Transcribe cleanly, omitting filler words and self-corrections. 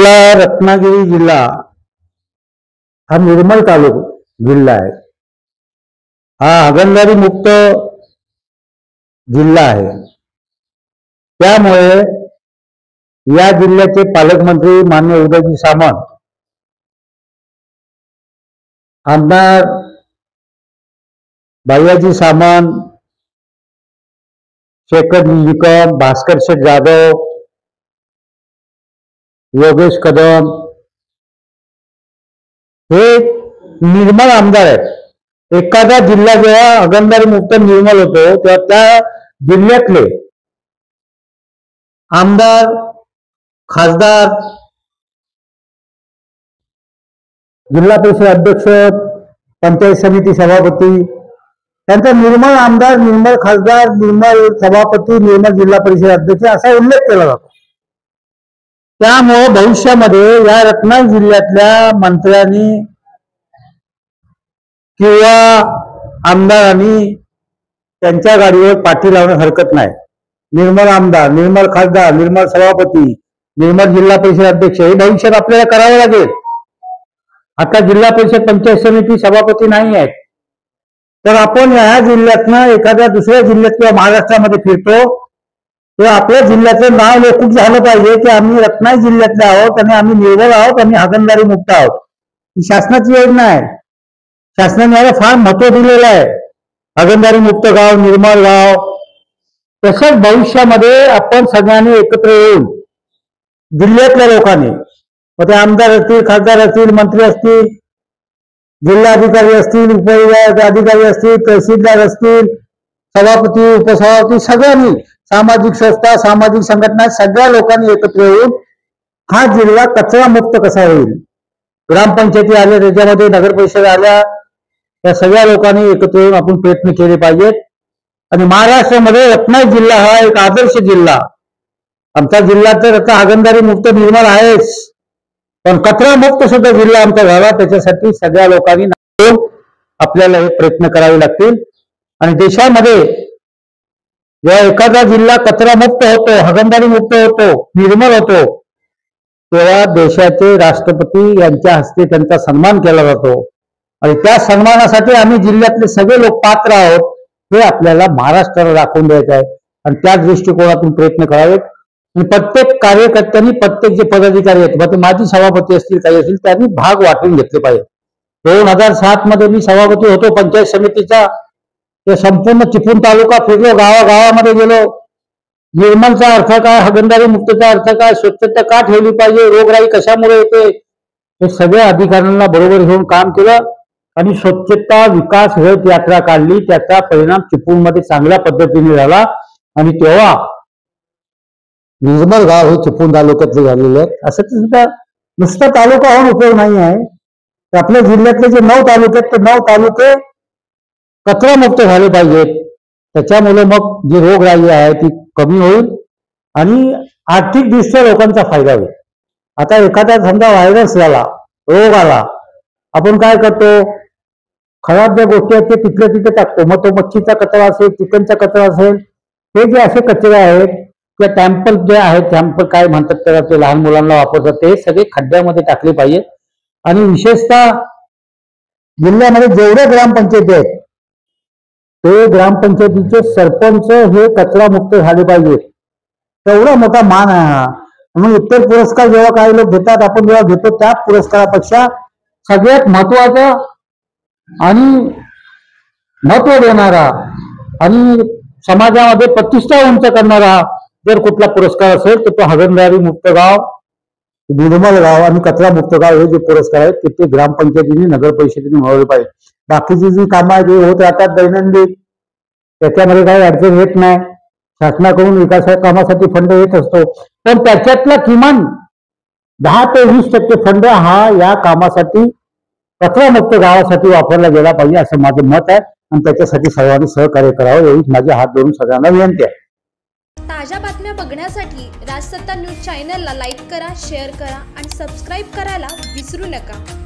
आपला रत्नागिरी जिल्हा हा निर्मल तालुका जिल्हा आहे। हा हागणदारी मुक्त जिल्हा आहे। त्यामुळे या जिल्ह्याचे पालकमंत्री माननीय उदयजी सामंत, आमदार भैयाजी सामंत, शेखर निकम, भास्कर शेठ जाधव, योगेश कदम हे निर्मल आमदार आहेत। एखादा जिल्हा जेव्हा हागणदारी मुक्त निर्मल होतो तेव्हा त्या जिल्ह्यातले आमदार, खासदार, जिल्हा परिषद अध्यक्ष, पंचायत समिती सभापती त्यांचा निर्मल आमदार, निर्मल खासदार, निर्मल सभापती, निर्मल जिल्हा परिषद अध्यक्ष असा उल्लेख केला जातो। त्यामुळे भविष्यामध्ये या रत्नागिरी जिल्ह्यातल्या मंत्र्यांनी किंवा आमदारांनी त्यांच्या गाडीवर पाठी लावण्यास हरकत नाही। निर्मल आमदार, निर्मल खासदार, निर्मल सभापती, निर्मल जिल्हा परिषद अध्यक्ष हे भविष्यात आपल्याला करावं लागेल। आता जिल्हा परिषद पंचायत समिती सभापती नाही आहेत, तर आपण या जिल्ह्यातनं एखाद्या दुसऱ्या जिल्ह्यात किंवा महाराष्ट्रामध्ये फिरतो तर आपल्या जिल्ह्याचं नाव लौकिक झालं पाहिजे की आम्ही रत्नागिरी जिल्ह्यातले आहोत आणि आम्ही निर्मल आहोत, आम्ही हागणदारी मुक्त आहोत। ही शासनाची योजना आहे। शासनाने याला फार महत्व दिलेलं आहे। हागणदारी मुक्त गाव, निर्मल गाव। तसंच भविष्यामध्ये आपण सगळ्यांनी एकत्र येऊन जिल्ह्यातल्या लोकांनी, मग ते आमदार असतील, खासदार असतील, मंत्री असतील, जिल्हाधिकारी असतील, उपविभागाधिकारी असतील, तहसीलदार असतील, सभापती, उपसभापती, सगळ्यांनी, सामाजिक संस्था, सामाजिक संघटना, सगळ्या लोकांनी एकत्र येऊन हा जिल्हा कचरा मुक्त कसा होईल, ग्रामपंचायती आल्या, त्याच्यामध्ये नगर परिषद आल्या, या सगळ्या लोकांनी एकत्र येऊन आपण प्रयत्न केले पाहिजेत। आणि महाराष्ट्रामध्ये रत्नागिरी जिल्हा हा एक आदर्श जिल्हा, आमचा जिल्हा तर आता हागणदारी मुक्त निर्मल आहेच, पण कचरा मुक्त सुद्धा जिल्हा आमचा झाला। त्याच्यासाठी सगळ्या लोकांनी आपल्याला हे प्रयत्न करावे लागतील। आणि देशामध्ये जेव्हा एखादा जिल्हा कचरा मुक्त होतो, हागणदारी मुक्त होतो, निर्मल होतो, तेव्हा देशाचे राष्ट्रपती यांच्या हस्ते त्यांचा सन्मान केला जातो। आणि त्या सन्मानासाठी आम्ही जिल्ह्यातले सगळे लोक पात्र आहोत हे आपल्याला महाराष्ट्राला दाखवून द्यायचं आहे। आणि त्या दृष्टिकोनातून प्रयत्न करावेत। आणि प्रत्येक कार्यकर्त्यांनी, प्रत्येक जे पदाधिकारी आहेत, मग ते माजी सभापती असतील, काही असतील, त्यांनी भाग वाटून घेतले पाहिजे। 2007 मध्ये मी सभापती होतो पंचायत समितीचा। ते संपूर्ण चिपळूण तालुका फिरलो, गावागावामध्ये गेलो। निर्मलचा अर्थ काय, हागणदारी मुक्तचा अर्थ काय, स्वच्छता का ठेवली पाहिजे, रोगराई कशामुळे येते, हे सगळ्या अधिकाऱ्यांना बरोबर घेऊन काम केलं आणि स्वच्छता विकास हेल्थ यात्रा काढली। त्याचा परिणाम चिपळूणमध्ये चांगल्या पद्धतीने झाला। आणि तेव्हा निर्मल गाव हे चिपळूण तालुक्यातले झालेले आहेत। असं सुद्धा नुसता तालुका होऊन उपयोग नाही आहे, तर आपल्या जिल्ह्यातले जे 9 तालुके आहेत, ते 9 तालुके कचरा मुक्त झाले पाहिजेत। त्याच्यामुळे मग जी रोगराई आहे ती कमी होईल आणि आर्थिक दृष्ट्या लोकांचा फायदा होईल। आता एखादा समजा व्हायरस झाला, रोग आला, आपण काय करतो, खराब ज्या गोष्टी आहेत ते तिथल्या तिथे टाकतो। मग तो मच्छीचा कचरा असेल, चिकनचा कचरा असेल, हे जे असे कचरे आहेत किंवा टॅम्पल जे आहेत, टॅम्पल काय म्हणतात त्याला, ते लहान मुलांना वापरतात, ते सगळे खड्ड्यामध्ये टाकले पाहिजे। आणि विशेषतः जिल्ह्यामध्ये जेवढ्या ग्रामपंचायती आहेत ते ग्रामपंचायतीचे सरपंच हे कचरा मुक्त झाले पाहिजेत। तेवढा मोठा मान आहे हा। म्हणून इतर पुरस्कार जेव्हा काही लोक घेतात, आपण जेव्हा घेतो, त्या पुरस्कारापेक्षा सगळ्यात महत्वाचा आणि महत्व देणारा आणि समाजामध्ये प्रतिष्ठा उंच करणारा जर कुठला पुरस्कार असेल तर तो हागणदारी मुक्त गाव, निर्मल गाव आणि कचरा मुक्त गाव हे जे पुरस्कार आहेत ते ग्रामपंचायतीने, नगर परिषदेने मिळवले पाहिजे। बाकीची जी कामं आहेत होत राहतात दैनंदिन, त्याच्यामध्ये काही अडचण येत नाही। शासनाकडून विकास कामासाठी फंड येत असतो, पण त्याच्यातला किमान 10 ते 20% फंड हा या कामासाठी, कचरा मुक्त गावासाठी वापरला गेला पाहिजे असं माझं मत आहे। आणि त्याच्यासाठी सर्वांनी सहकार्य करावं एवढीच माझी हात धरून सगळ्यांना विनंती आहे। ताज्या बातम्या बघण्यासाठी राजसत्ता न्यूज चॅनलला लाईक करा, शेअर करा आणि सबस्क्राईब करायला विसरू नका।